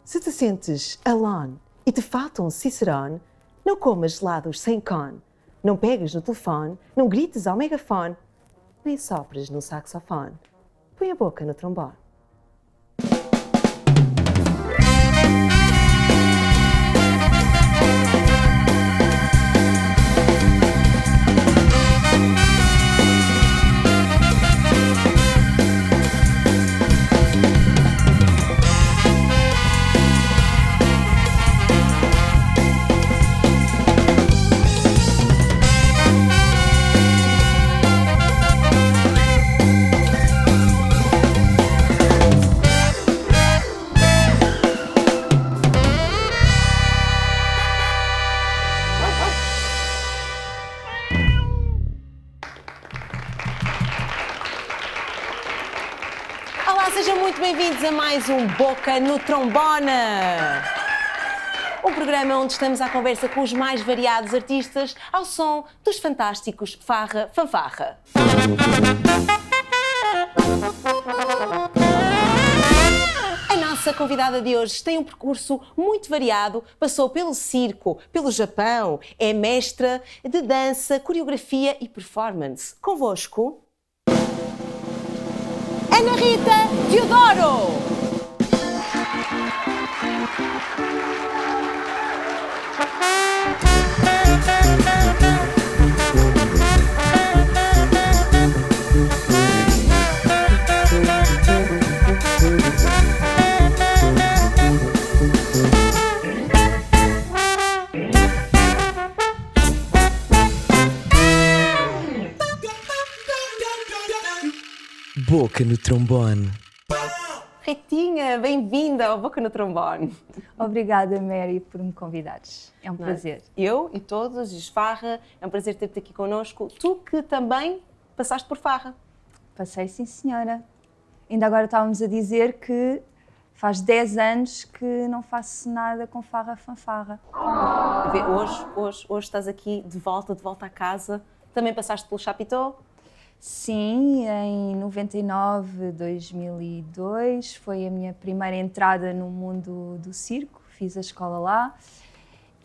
Se te sentes alone e te falta um cicerone, não comas gelados sem cone, não pegues no telefone, não grites ao megafone, nem sopres no saxofone. Põe a boca no trombone. Olá, sejam muito bem-vindos a mais um Boca no Trombone. Um programa onde estamos à conversa com os mais variados artistas ao som dos fantásticos Farra Fanfarra. A nossa convidada de hoje tem um percurso muito variado, passou pelo circo, pelo Japão, é mestra de dança, coreografia e performance. Convosco, Ana Rita Teodoro! Boca no Trombone. Ritinha, bem-vinda ao Boca no Trombone. Obrigada, Mary, por me convidares. É um prazer. Eu e todos, os Farra, é um prazer ter-te aqui connosco. Tu que também passaste por Farra. Passei, sim, senhora. Ainda agora estávamos a dizer que faz 10 anos que não faço nada com Farra Fanfarra. Hoje estás aqui de volta à casa. Também passaste pelo Chapitão? Sim, em 99, 2002, foi a minha primeira entrada no mundo do circo, fiz a escola lá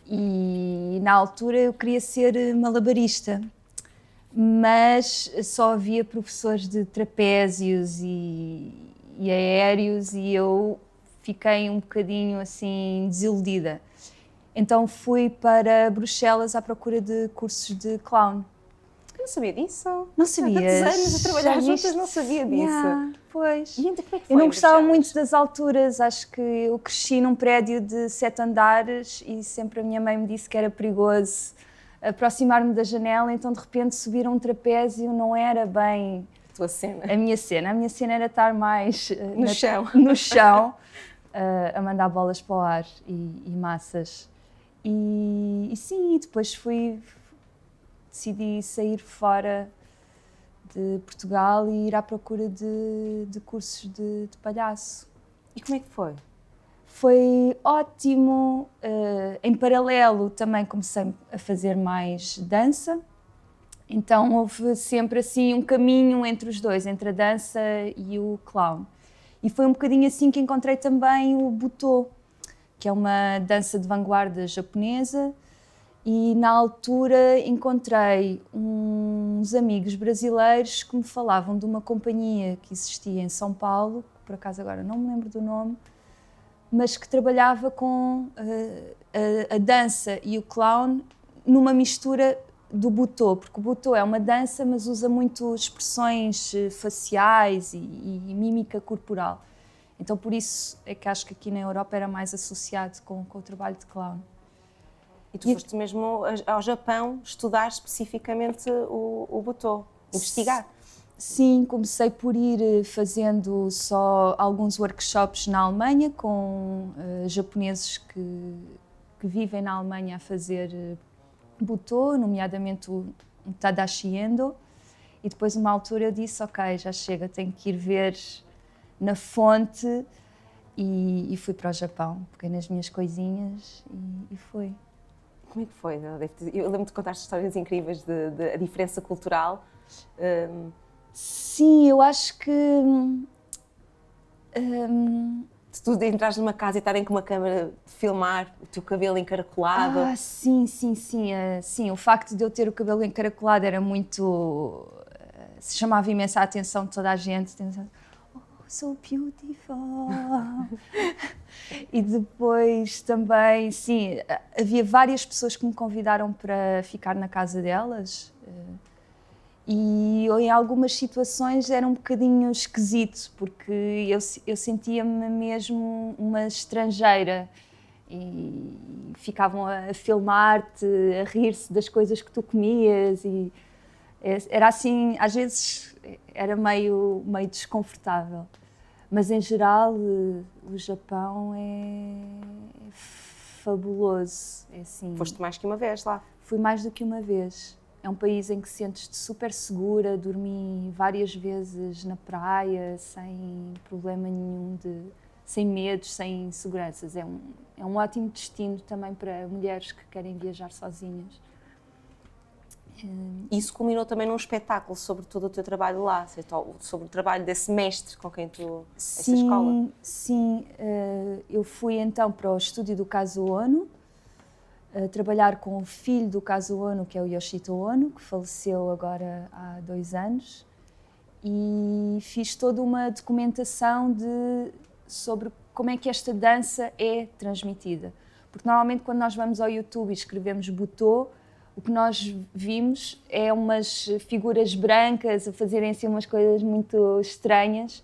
e na altura eu queria ser malabarista, mas só havia professores de trapézios e aéreos e eu fiquei um bocadinho assim desiludida. Então fui para Bruxelas à procura de cursos de clown. Não sabia disso. Não sabia. Há tantos anos a trabalhar juntas, não sabia disso. Yeah, pois. E então, como é que foi, eu não gostava Bruxelas? muito das alturas. Acho que eu cresci num prédio de 7 andares e sempre a minha mãe me disse que era perigoso aproximar-me da janela. Então, de repente, subir a um trapézio não era bem A tua cena. a minha cena. A minha cena era estar mais No chão. a mandar bolas para o ar e massas. E sim, depois decidi sair fora de Portugal e ir à procura de cursos de palhaço. E como é que foi? Foi ótimo. Em paralelo também comecei a fazer mais dança. Então houve sempre assim um caminho entre os dois, entre a dança e o clown. E foi um bocadinho assim que encontrei também o Butô, que é uma dança de vanguarda japonesa. E na altura encontrei uns amigos brasileiros que me falavam de uma companhia que existia em São Paulo, que por acaso agora não me lembro do nome, mas que trabalhava com a dança e o clown numa mistura do Butô, porque o Butô é uma dança, mas usa muito expressões faciais e mímica corporal. Então por isso é que acho que aqui na Europa era mais associado com o trabalho de clown. E tu foste mesmo ao Japão estudar especificamente o Butô, investigar? Sim, comecei por ir fazendo só alguns workshops na Alemanha com japoneses que vivem na Alemanha a fazer Butô, nomeadamente o Tadashi Endo. E depois, numa altura, eu disse, ok, já chega, tenho que ir ver na fonte e fui para o Japão. Peguei nas minhas coisinhas e fui. Como é que foi? Eu lembro-me de contar histórias incríveis da diferença cultural. Sim, eu acho que de tu entrares numa casa e estarem com uma câmera de filmar o teu cabelo encaracolado? Sim. Sim, o facto de eu ter o cabelo encaracolado era muito... se chamava imensa a atenção de toda a gente. Oh, so beautiful. E depois também, sim, havia várias pessoas que me convidaram para ficar na casa delas. E em algumas situações era um bocadinho esquisito, porque eu sentia-me mesmo uma estrangeira e ficavam a filmar-te, a rir-se das coisas que tu comias e era assim, às vezes era meio desconfortável. Mas em geral o Japão é fabuloso. É assim, Foste mais que uma vez lá. fui mais do que uma vez. É um país em que sentes-te super segura, dormi várias vezes na praia, sem problema nenhum, sem medos, sem inseguranças. É um ótimo destino também para mulheres que querem viajar sozinhas. Isso culminou também num espetáculo sobre todo o teu trabalho lá, sobre o trabalho desse mestre com quem tu... essa escola. Sim. Eu fui então para o estúdio do Kazuo Ono, trabalhar com o filho do Kazuo Ono, que é o Yoshito Ono, que faleceu agora há 2 anos, e fiz toda uma documentação sobre como é que esta dança é transmitida. Porque normalmente quando nós vamos ao YouTube e escrevemos Butô, o que nós vimos é umas figuras brancas a fazerem assim umas coisas muito estranhas.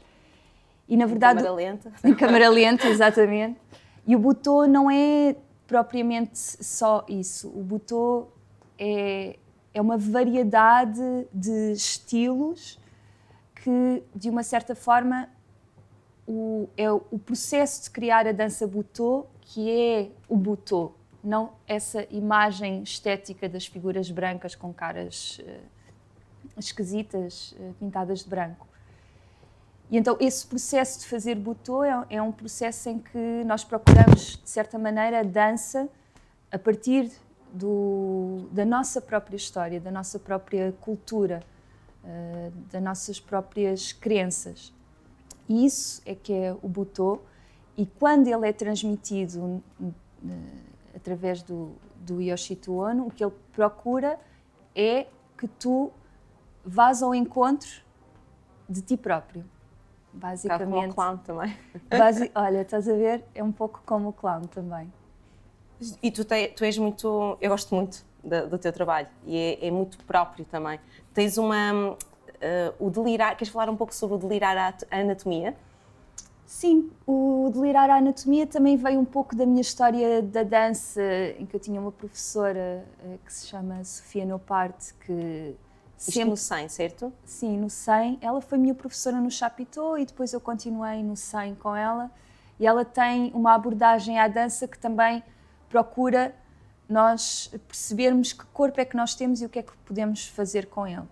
E na verdade... Em câmara lenta. Em câmara lenta, exatamente. E o Butô não é propriamente só isso. O Butô é uma variedade de estilos que, de uma certa forma, é o processo de criar a dança Butô que é o Butô, não essa imagem estética das figuras brancas com caras esquisitas, pintadas de branco. E então esse processo de fazer Butô é um processo em que nós procuramos, de certa maneira, a dança a partir da nossa própria história, da nossa própria cultura, das nossas próprias crenças. E isso é que é o Butô, e quando ele é transmitido através do Yoshito Ono, o que ele procura é que tu vás ao encontro de ti próprio. Basicamente. Como o clown também. Olha, estás a ver? É um pouco como o clown também. E tu és muito... Eu gosto muito do teu trabalho e é muito próprio também. Tens o delirar... Queres falar um pouco sobre o delirar a anatomia? Sim, o delirar a anatomia também veio um pouco da minha história da dança, em que eu tinha uma professora que se chama Sofia Noparte, que... Isto no 100, certo? Sim, no 100. Ela foi minha professora no Chapitão e depois eu continuei no 100 com ela. E ela tem uma abordagem à dança que também procura nós percebermos que corpo é que nós temos e o que é que podemos fazer com ele.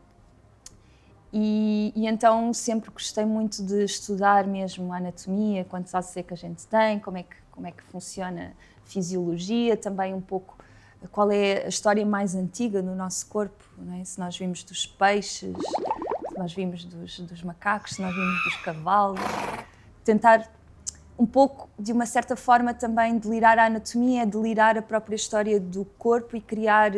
E então sempre gostei muito de estudar mesmo a anatomia, quantos ossos é que a gente tem, como é que funciona a fisiologia, também um pouco qual é a história mais antiga do nosso corpo, não é? Se nós vimos dos peixes, se nós vimos dos macacos, se nós vimos dos cavalos. Tentar um pouco, de uma certa forma, também delirar a anatomia, delirar a própria história do corpo e criar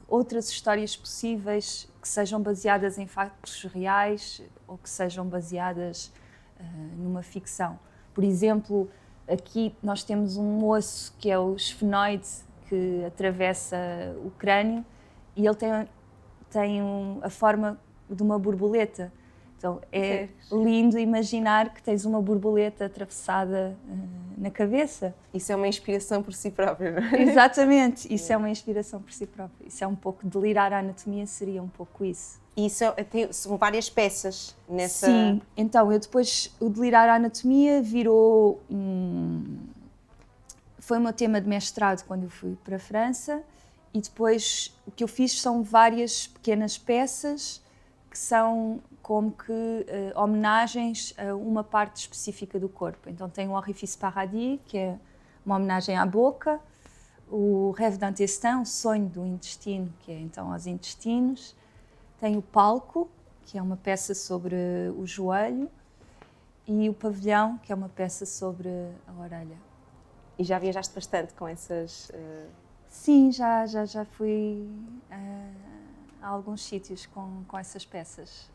outras histórias possíveis que sejam baseadas em factos reais ou que sejam baseadas numa ficção. Por exemplo, aqui nós temos um osso que é o esfenoide, que atravessa o crânio e ele tem a forma de uma borboleta. Então é lindo imaginar que tens uma borboleta atravessada na cabeça. Isso é uma inspiração por si própria, não é? Exatamente, isso é uma inspiração por si própria. Isso é um pouco, delirar a anatomia seria um pouco isso. E são várias peças nessa... Sim, então eu depois, o delirar a anatomia virou foi o meu tema de mestrado quando eu fui para a França e depois o que eu fiz são várias pequenas peças que são como que homenagens a uma parte específica do corpo. Então tem o Orifice Paradis, que é uma homenagem à boca, o Rêve d'Intestin, o sonho do intestino, que é então aos intestinos, tem o Palco, que é uma peça sobre o joelho, e o Pavilhão, que é uma peça sobre a orelha. E já viajaste bastante com essas... Sim, já fui a alguns sítios com essas peças,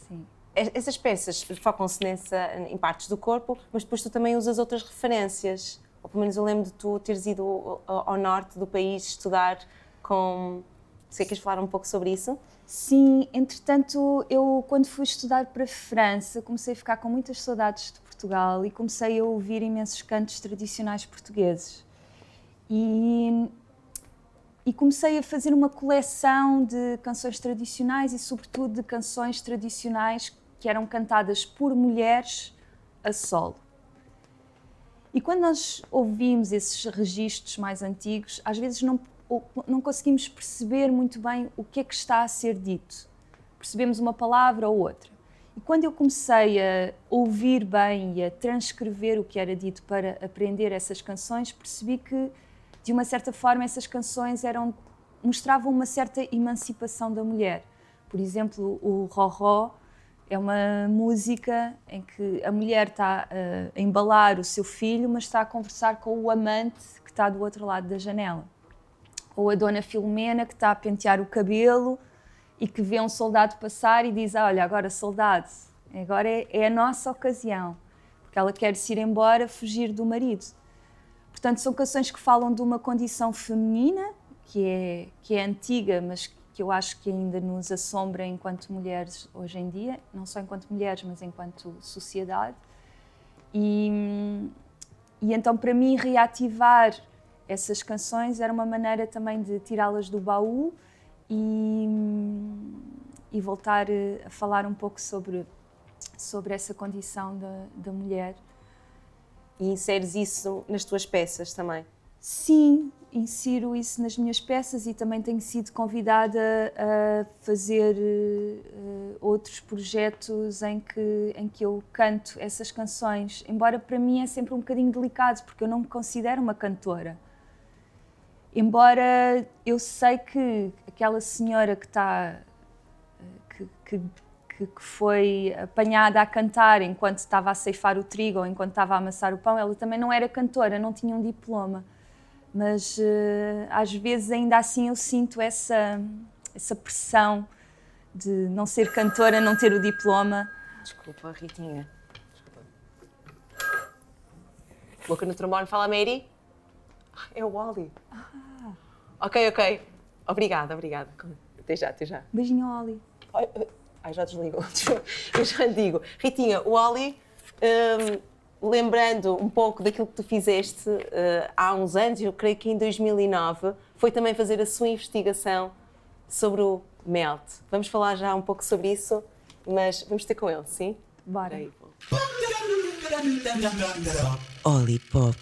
sim. Essas peças focam-se em partes do corpo, mas depois tu também usas outras referências. Ou pelo menos eu lembro de tu teres ido ao norte do país estudar com... Você queres falar um pouco sobre isso? Sim, entretanto, eu quando fui estudar para a França, comecei a ficar com muitas saudades de Portugal e comecei a ouvir imensos cantos tradicionais portugueses. E comecei a fazer uma coleção de canções tradicionais e, sobretudo, de canções tradicionais que eram cantadas por mulheres a solo. E quando nós ouvimos esses registros mais antigos, às vezes não conseguimos perceber muito bem o que é que está a ser dito. Percebemos uma palavra ou outra. E quando eu comecei a ouvir bem e a transcrever o que era dito para aprender essas canções, percebi que, de uma certa forma, essas canções mostravam uma certa emancipação da mulher. Por exemplo, o Roró é uma música em que a mulher está a embalar o seu filho, mas está a conversar com o amante que está do outro lado da janela. Ou a Dona Filomena, que está a pentear o cabelo e que vê um soldado passar e diz: olha, agora soldado, agora é a nossa ocasião, porque ela quer se ir embora, fugir do marido. Portanto, são canções que falam de uma condição feminina, que é antiga, mas que eu acho que ainda nos assombra enquanto mulheres hoje em dia, não só enquanto mulheres, mas enquanto sociedade. E então, para mim, reativar essas canções era uma maneira também de tirá-las do baú e voltar a falar um pouco sobre essa condição da mulher. E inseres isso nas tuas peças também? Sim, insiro isso nas minhas peças e também tenho sido convidada a fazer outros projetos em que eu canto essas canções, embora para mim é sempre um bocadinho delicado, porque eu não me considero uma cantora. Embora eu sei que aquela senhora que foi apanhada a cantar enquanto estava a ceifar o trigo ou enquanto estava a amassar o pão, ela também não era cantora, não tinha um diploma. Mas às vezes ainda assim eu sinto essa pressão de não ser cantora, não ter o diploma. Desculpa, Ritinha. Desculpa. Boca no trombone, fala Mary. É o Oli. Ok. Obrigada. Até já. Beijinho, Oli. Ai, já desligou. Eu já lhe digo. Ritinha, o Oli, lembrando um pouco daquilo que tu fizeste há uns anos, eu creio que em 2009, foi também fazer a sua investigação sobre o Melt. Vamos falar já um pouco sobre isso, mas vamos ter com ele, sim? Bora. Oli Pop.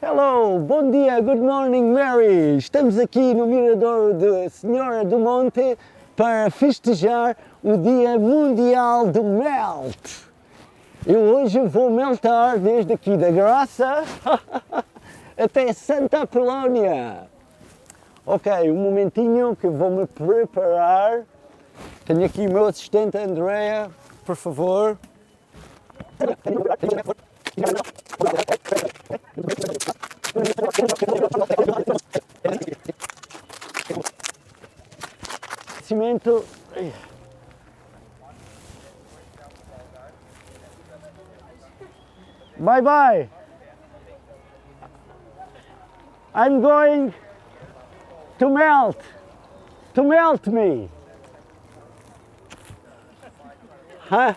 Hello, bom dia, good morning Mary! Estamos aqui no Mirador de Senhora do Monte para festejar o Dia Mundial do Melt. Eu hoje vou meltar desde aqui da Graça até Santa Apolónia. Ok, um momentinho que vou me preparar. Tenho aqui o meu assistente Andrea, por favor. Cimento. Bye bye. I'm going to melt me. Huh?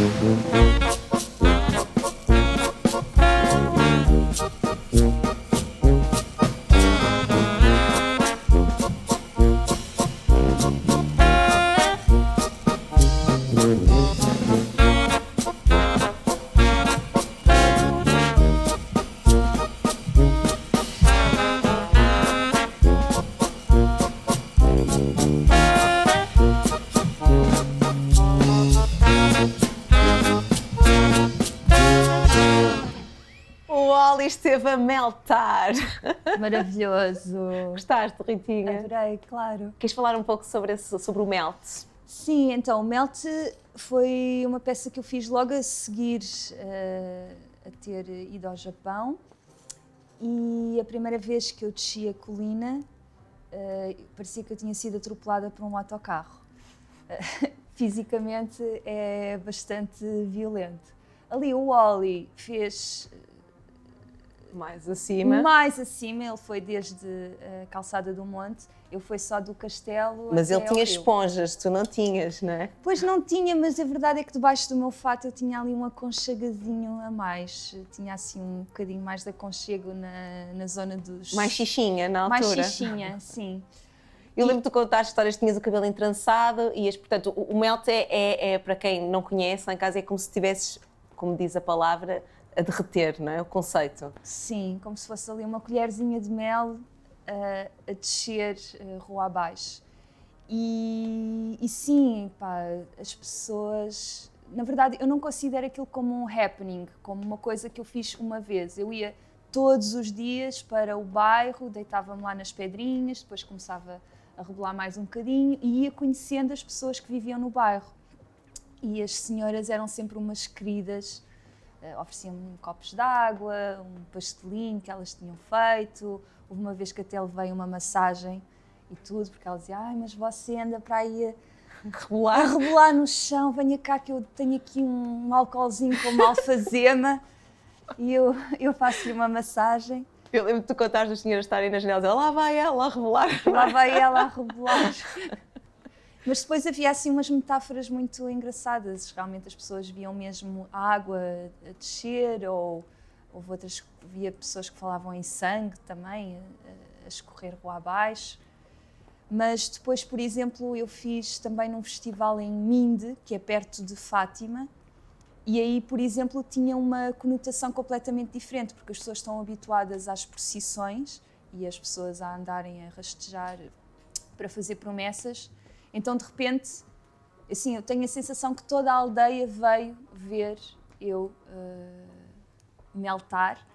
O Oli esteve a meltar. Maravilhoso. Gostaste, Ritinha? Adorei, claro. Queres falar um pouco sobre o melt? Sim, então, o Melt foi uma peça que eu fiz logo a seguir a ter ido ao Japão. E a primeira vez que eu desci a colina, parecia que eu tinha sido atropelada por um autocarro. Fisicamente é bastante violento. Ali o Oli fez Mais acima. mais acima, ele foi desde a Calçada do Monte, eu fui só do castelo Mas até ele ao tinha rio. esponjas, tu não tinhas, não é? Pois não tinha, mas a verdade é que debaixo do meu fato eu tinha ali um aconchegazinho a mais. Tinha assim um bocadinho mais de aconchego na zona dos... Mais xixinha na Mais altura. xixinha, sim. Eu lembro-te de contar histórias, tinhas o cabelo entrançado e, portanto, o melt é, para quem não conhece, lá em casa é como se estivesses, como diz a palavra, a derreter, não é? O conceito. Sim, como se fosse ali uma colherzinha de mel a descer rua abaixo. E sim, pá, as pessoas... Na verdade, eu não considero aquilo como um happening, como uma coisa que eu fiz uma vez. Eu ia todos os dias para o bairro, deitava-me lá nas pedrinhas, depois começava a rebolar mais um bocadinho e ia conhecendo as pessoas que viviam no bairro. E as senhoras eram sempre umas queridas, ofereciam-me copos de água, um pastelinho que elas tinham feito. Houve uma vez que até levei uma massagem e tudo, porque ela dizia: ai, mas você anda para aí a rebolar no chão, venha cá que eu tenho aqui um álcoolzinho com uma alfazema e eu faço-lhe uma massagem. Eu lembro de tu contares as senhoras estarem nas janelas, lá vai ela a rebolar. Lá vai ela a rebolar. Mas depois havia assim umas metáforas muito engraçadas. Realmente as pessoas viam mesmo a água a descer, ou houve outras, via pessoas que falavam em sangue também, a escorrer rua abaixo. Mas depois, por exemplo, eu fiz também num festival em Minde, que é perto de Fátima, e aí, por exemplo, tinha uma conotação completamente diferente, porque as pessoas estão habituadas às procissões e as pessoas a andarem a rastejar para fazer promessas. Então, de repente, assim, eu tenho a sensação que toda a aldeia veio ver eu meltar,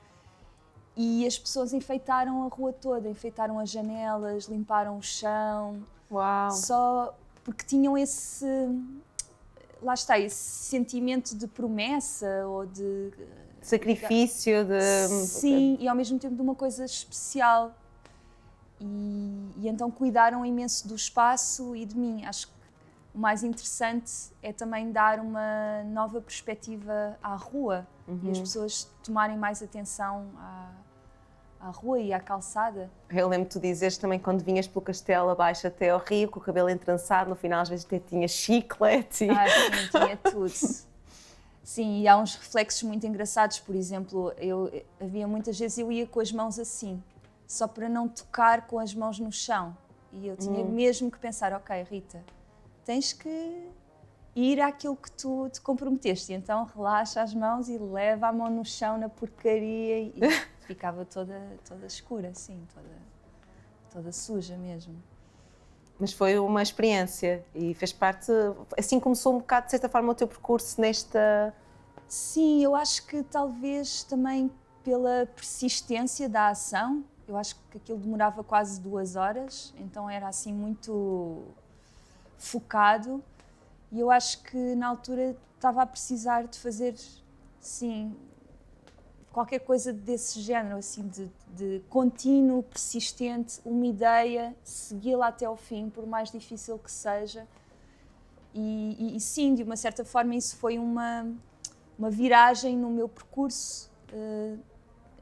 e as pessoas enfeitaram a rua toda, enfeitaram as janelas, limparam o chão. Uau! Só porque tinham esse... Lá está, esse sentimento de promessa ou de... Sacrifício, de... Sim, e ao mesmo tempo de uma coisa especial. E então cuidaram imenso do espaço e de mim. Acho que o mais interessante é também dar uma nova perspectiva à rua e as pessoas tomarem mais atenção à rua e à calçada. Eu lembro de tu dizeres também quando vinhas pelo castelo abaixo até ao rio, com o cabelo entrançado, no final às vezes até tinha chiclete. Sim, tinha tudo. Sim, e há uns reflexos muito engraçados. Por exemplo, havia muitas vezes eu ia com as mãos assim, só para não tocar com as mãos no chão. E eu tinha mesmo que pensar, ok, Rita, tens que ir àquilo que tu te comprometeste. E então relaxa as mãos e leva a mão no chão na porcaria e ficava toda escura, assim, toda suja mesmo. Mas foi uma experiência e fez parte, assim começou um bocado, de certa forma, o teu percurso nesta... Sim, eu acho que talvez também pela persistência da ação. Eu acho que aquilo demorava quase 2 horas, então era assim muito focado. E eu acho que na altura estava a precisar de fazer, sim, qualquer coisa desse género, assim, de contínuo, persistente, uma ideia, segui-la até ao fim, por mais difícil que seja. E sim, de uma certa forma, isso foi uma viragem no meu percurso,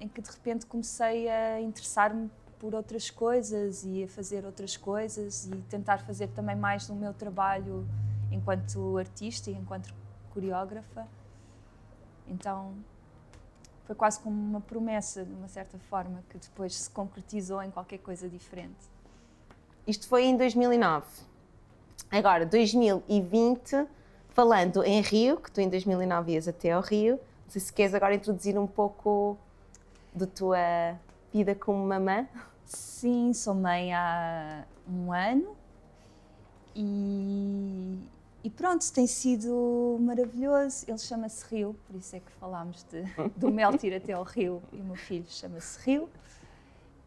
em que de repente comecei a interessar-me por outras coisas e a fazer outras coisas e tentar fazer também mais do meu trabalho enquanto artista e enquanto coreógrafa. Então foi quase como uma promessa, de uma certa forma, que depois se concretizou em qualquer coisa diferente. Isto foi em 2009. Agora, 2020, falando em Rio, que tu em 2009 ias até ao Rio, não sei se queres agora introduzir um pouco da tua vida como mamã. Sim, sou mãe há 1 ano e pronto, tem sido maravilhoso. Ele chama-se Rio, por isso é que falámos do Melt ir até ao Rio, e o meu filho chama-se Rio.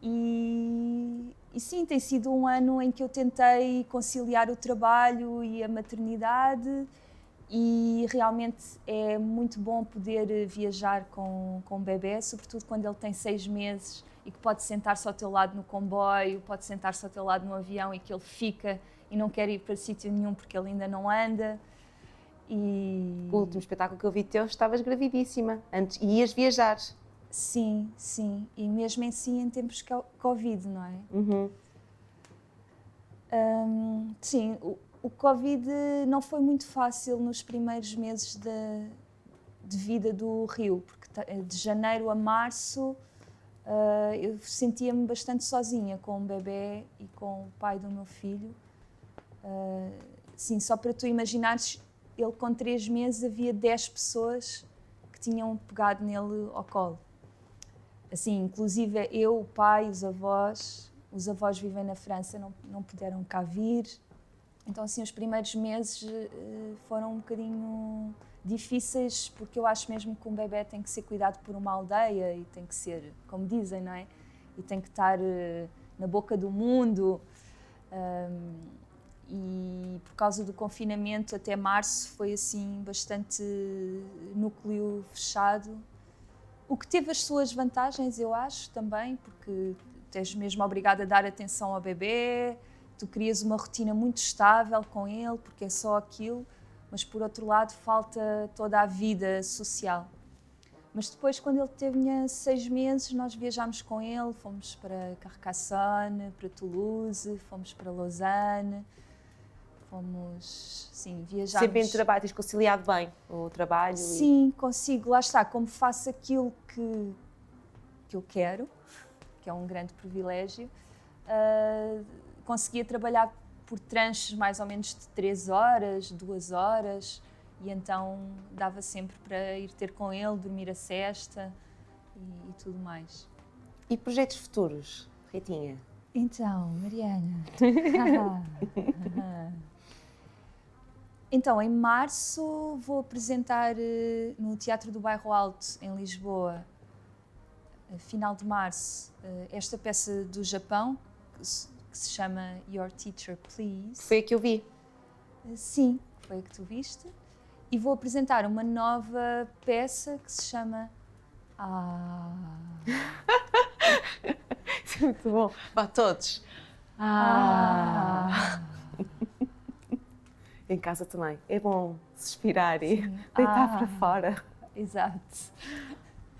E sim, tem sido um ano em que eu tentei conciliar o trabalho e a maternidade, e realmente é muito bom poder viajar com o bebê, sobretudo quando ele tem 6 meses e que pode sentar-se ao teu lado no comboio, pode sentar-se ao teu lado no avião e que ele fica e não quer ir para sítio nenhum porque ele ainda não anda. E O último espetáculo que eu vi teu, estavas gravidíssima, antes, e ias viajar. sim, e mesmo em tempos de Covid, não é? Sim, o Covid não foi muito fácil nos primeiros meses de vida do Rio, porque de janeiro a março eu sentia-me bastante sozinha com o bebê e com o pai do meu filho. Sim, só para tu imaginares, ele com 3 meses havia 10 pessoas que tinham pegado nele ao colo. Assim, inclusive eu, o pai, os avós vivem na França, não puderam cá vir. Então, assim, os primeiros meses foram um bocadinho difíceis, porque eu acho mesmo que um bebê tem que ser cuidado por uma aldeia e tem que ser, como dizem, não é? E tem que estar na boca do mundo. E por causa do confinamento até março foi assim bastante núcleo fechado, o que teve as suas vantagens, eu acho, também, porque és mesmo obrigada a dar atenção ao bebê, tu crias uma rotina muito estável com ele, porque é só aquilo, mas por outro lado falta toda a vida social. Mas depois, quando ele tinha 6 meses, nós viajámos com ele, fomos para Carcassonne, para Toulouse, fomos para Lausanne, viajámos. Sempre em trabalho, tens conciliado bem o trabalho? Sim, consigo, lá está, como faço aquilo que eu quero, que é um grande privilégio, conseguia trabalhar por tranches mais ou menos de 3 horas, 2 horas, e então dava sempre para ir ter com ele, dormir a sesta e tudo mais. E projetos futuros, Ritinha? Então, Mariana... Então, em março vou apresentar no Teatro do Bairro Alto, em Lisboa, final de março, esta peça do Japão, que se chama Your Teacher, Please. Foi a que eu vi. Sim, foi a que tu viste. E vou apresentar uma nova peça que se chama Isso é muito bom. Vá, todos. Em casa também. É bom suspirar e deitar para fora. Exato.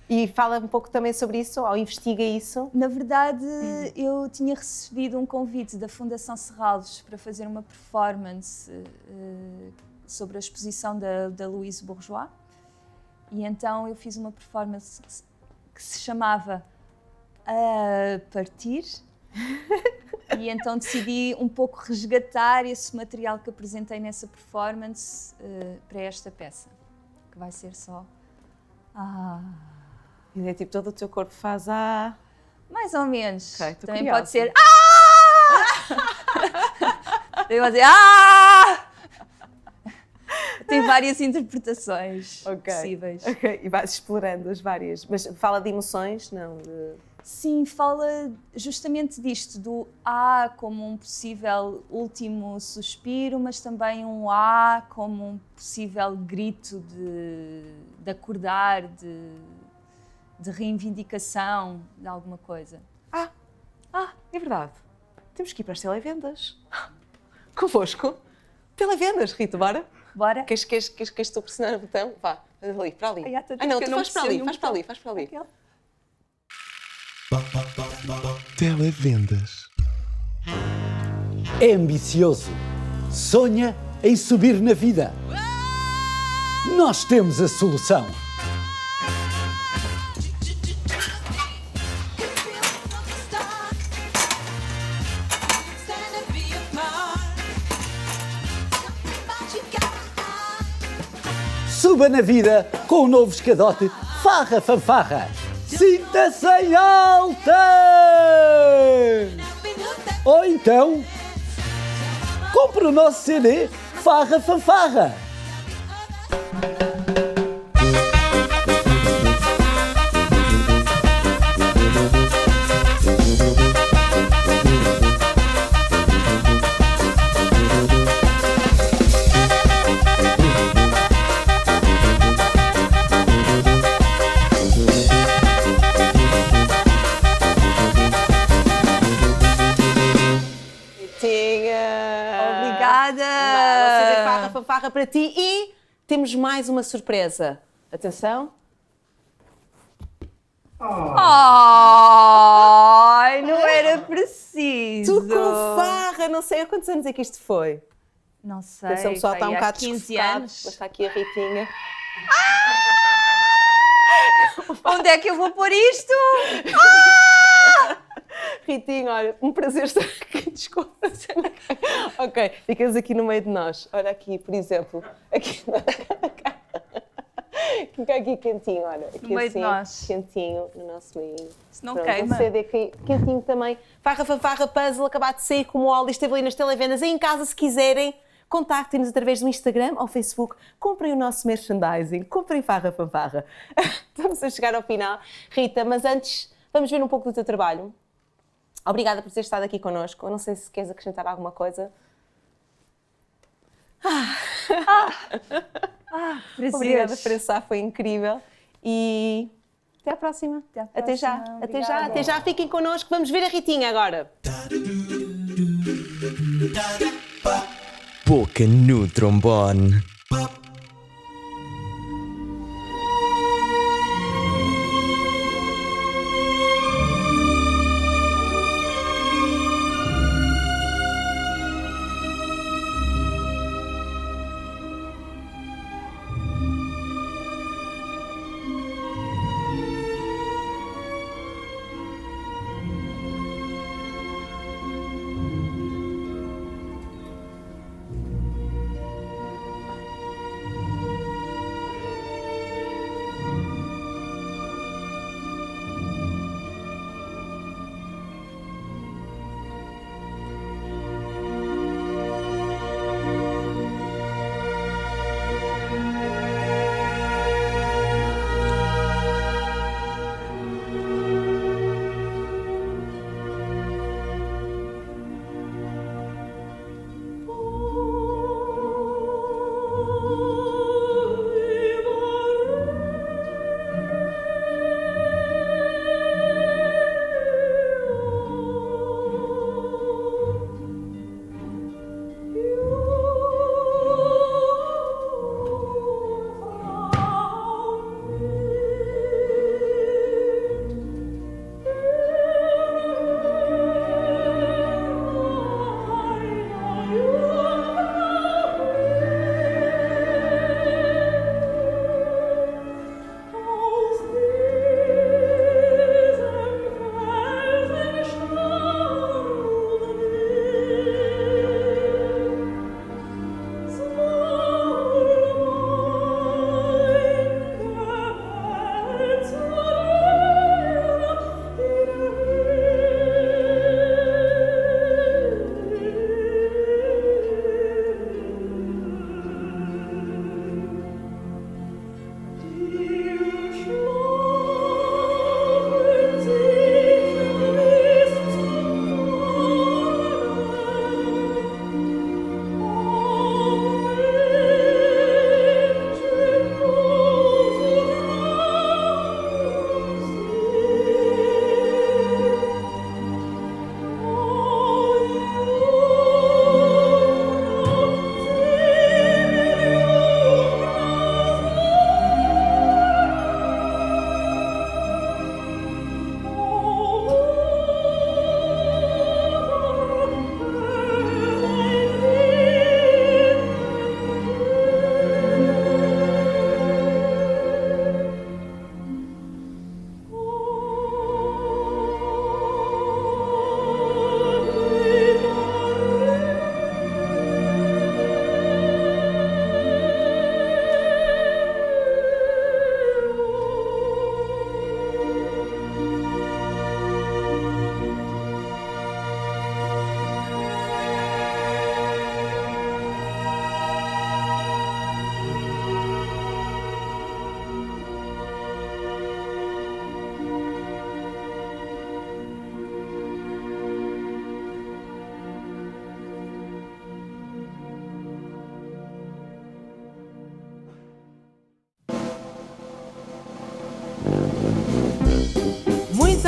E fala um pouco também sobre isso, ou investiga isso? Na verdade, eu tinha recebido um convite da Fundação Serralves para fazer uma performance sobre a exposição da Louise Bourgeois. E então eu fiz uma performance que se chamava A Partir. E então decidi um pouco resgatar esse material que apresentei nessa performance para esta peça, que vai ser só E é tipo, todo o teu corpo faz mais ou menos. Okay, também curiosa. pode ser também pode ser Tem várias interpretações possíveis. Ok, e vais explorando as várias. Mas fala de emoções, não de... Sim, fala justamente disto, do como um possível último suspiro, mas também um como um possível grito de acordar, de reivindicação de alguma coisa. É verdade. Temos que ir para as televendas. Convosco. Televendas, Rita, bora? Bora? Queres tu pressionar o botão? Vá, ali, para ali. Não, tu faz para ali, faz para ali. Televendas. É ambicioso, sonha em subir na vida. Nós temos a solução. Suba na vida com o novo escadote Farra Fanfarra. Sinta-se em alta! Ou então, compre o nosso CD Farra Fanfarra. Obrigada! Farra Fanfarra para ti e temos mais uma surpresa. Atenção. Ai, não era preciso. Tu com farra, não sei há quantos anos é que isto foi. Não sei, Atenção, o pessoal está um há bocado 15 desfocado, anos. mas está aqui a Ritinha. Onde é que eu vou pôr isto? Ritinha, olha, um prazer estar aqui, desculpa. Ok, ficas aqui no meio de nós. Olha aqui, por exemplo, aqui fica aqui quentinho, olha. Aqui No meio assim, de nós. Quentinho no nosso meio. Se não Pronto, queima. Um CD aqui, quentinho também. Farra Fanfarra Puzzle, acabado de sair como óleo, esteve ali nas televendas. Aí em casa, se quiserem, contactem-nos através do Instagram ou Facebook. Comprem o nosso merchandising, comprem Farra Fanfarra. Estamos a chegar ao final. Rita, mas antes, vamos ver um pouco do teu trabalho. Obrigada por ter estado aqui connosco. Eu não sei se queres acrescentar alguma coisa. Prazer. Obrigada por essa, foi incrível. E até à próxima. Até à já. próxima. Até já, Obrigada. até já. Fiquem connosco. Vamos ver a Ritinha agora. Boca no trombone.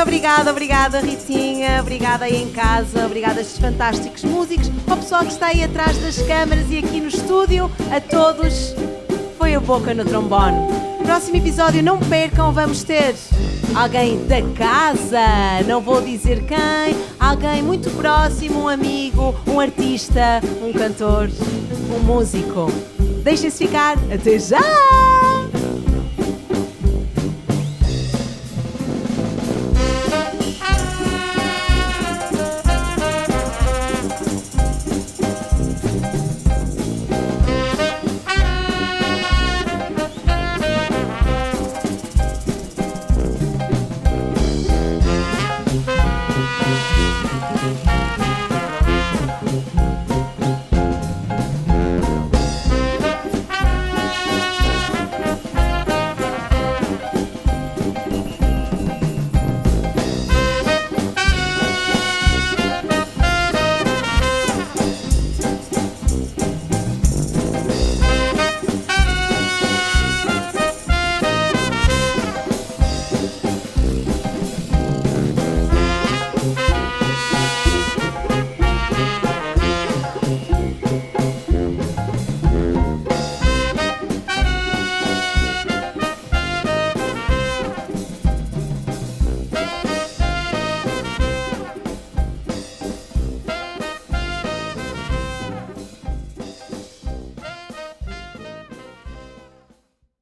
Obrigada Ritinha, obrigada aí em casa, obrigada a estes fantásticos músicos, ao pessoal que está aí atrás das câmaras e aqui no estúdio, a todos, foi a Boca no Trombone. No próximo episódio, não percam, vamos ter alguém da casa, não vou dizer quem, alguém muito próximo, um amigo, um artista, um cantor, um músico. Deixem-se ficar, até já!